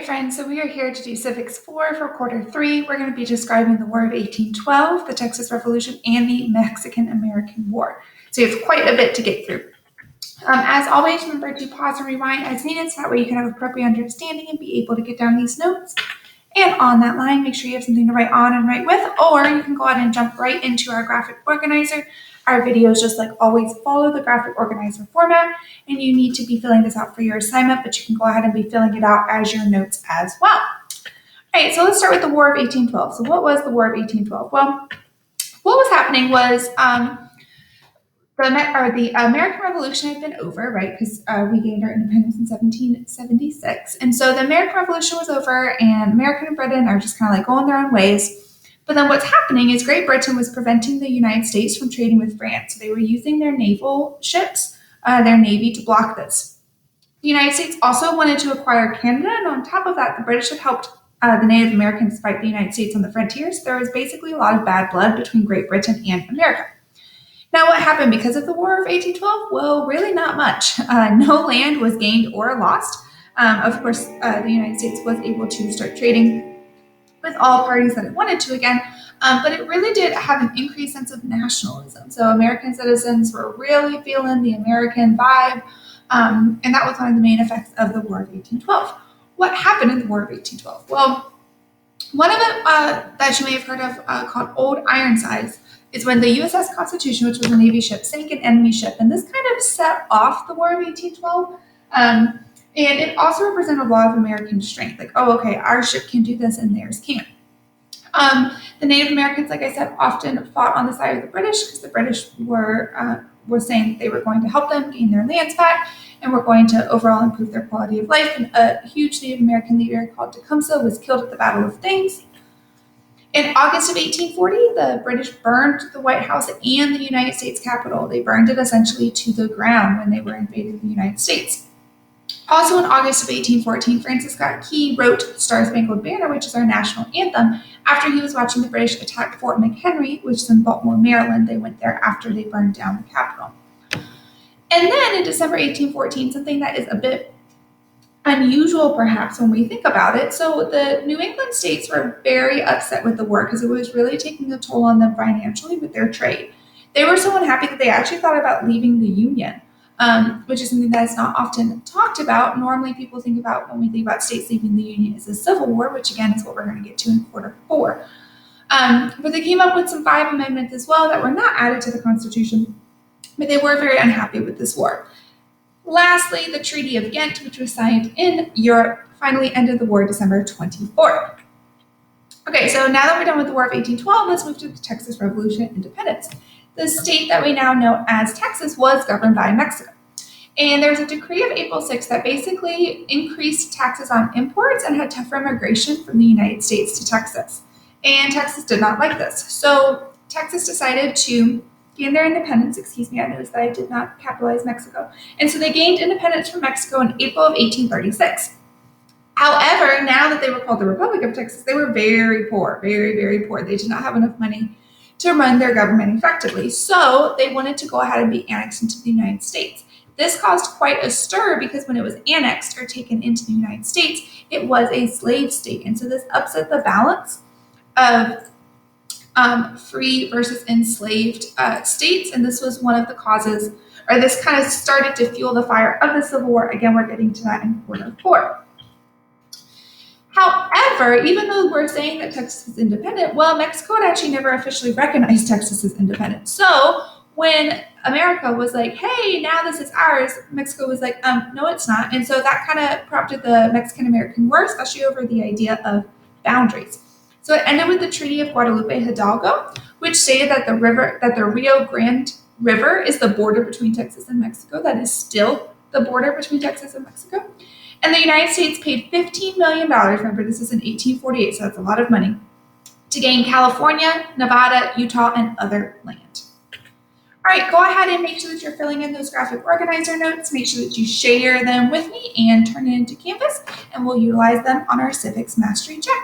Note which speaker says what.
Speaker 1: right, friends, so we are here to do Civics 4 for quarter 3. We're going to be describing the War of 1812, the Texas Revolution, and the Mexican-American War. So you have quite a bit to get through. As always, remember to pause and rewind as needed, so that way you can have appropriate understanding and be able to get down these notes. And on that line, make sure you have something to write on and write with, or you can go ahead and jump right into our graphic organizer. Our videos, just like always, follow the graphic organizer format, and you need to be filling this out for your assignment, but you can go ahead and be filling it out as your notes as well. All right, so let's start with the War of 1812. So what was the War of 1812? Well, what was happening was the American Revolution had been over, right, because we gained our independence in 1776. And so the American Revolution was over, and America and Britain are just kind of like going their own ways. But then what's happening is Great Britain was preventing the United States from trading with France. So they were using their naval ships, their navy, to block this. The United States also wanted to acquire Canada, and on top of that, the British had helped the Native Americans fight the United States on the frontiers. There was basically a lot of bad blood between Great Britain and America. Now, what happened because of the War of 1812? Well, really not much. No land was gained or lost. Of course, the United States was able to start trading with all parties that it wanted to again, but it really did have an increased sense of nationalism. So American citizens were really feeling the American vibe, and that was one of the main effects of the War of 1812. What happened in the War of 1812? Well, one of them that you may have heard of called Old Ironsides is when the USS Constitution, which was a Navy ship, sank an enemy ship, and this kind of set off the War of 1812. And it also represented a lot of American strength. Like, oh, okay, our ship can do this and theirs can't. The Native Americans, like I said, often fought on the side of the British because the British were saying that they were going to help them gain their lands back and were going to overall improve their quality of life. And a huge Native American leader called Tecumseh was killed at the Battle of Thames. In August of 1840, the British burned the White House and the United States Capitol. They burned it essentially to the ground when they were invading the United States. Also in August of 1814, Francis Scott Key wrote Star Spangled Banner, which is our national anthem, after he was watching the British attack Fort McHenry, which is in Baltimore, Maryland. They went there after they burned down the Capitol. And then in December 1814, something that is a bit unusual perhaps when we think about it. So the New England states were very upset with the war because it was really taking a toll on them financially with their trade. They were so unhappy that they actually thought about leaving the Union. Which is something that is not often talked about. Normally people think about, when we think about states leaving the Union, is a civil war, which again is what we're going to get to in quarter 4. But they came up with some 5 amendments as well that were not added to the Constitution, but they were very unhappy with this war. Lastly, the Treaty of Ghent, which was signed in Europe, finally ended the war December 24th. Okay, so now that we're done with the War of 1812, let's move to the Texas Revolution independence. The state that we now know as Texas was governed by Mexico. And there's a decree of April 6th that basically increased taxes on imports and had tougher immigration from the United States to Texas. And Texas did not like this. So Texas decided to gain their independence. I noticed that I did not capitalize Mexico. And so they gained independence from Mexico in April of 1836. However, now that they were called the Republic of Texas, they were very poor, very, very poor. They did not have enough money to run their government effectively. So they wanted to go ahead and be annexed into the United States. This caused quite a stir because when it was annexed or taken into the United States, it was a slave state. And so this upset the balance of free versus enslaved states. And this was one of the causes, or this kind of started to fuel the fire of the Civil War. Again, we're getting to that in quarter 4. However, even though we're saying that Texas is independent, well, Mexico had actually never officially recognized Texas as independent. So when America was like, hey, now this is ours, Mexico was like, no, it's not. And so that kind of prompted the Mexican-American War, especially over the idea of boundaries. So it ended with the Treaty of Guadalupe Hidalgo, which stated that the Rio Grande River is the border between Texas and Mexico. That is still the border between Texas and Mexico. And the United States paid $15 million, remember this is in 1848, so that's a lot of money, to gain California, Nevada, Utah, and other land. All right, go ahead and make sure that you're filling in those graphic organizer notes. Make sure that you share them with me and turn it into Canvas, and we'll utilize them on our Civics Mastery Check.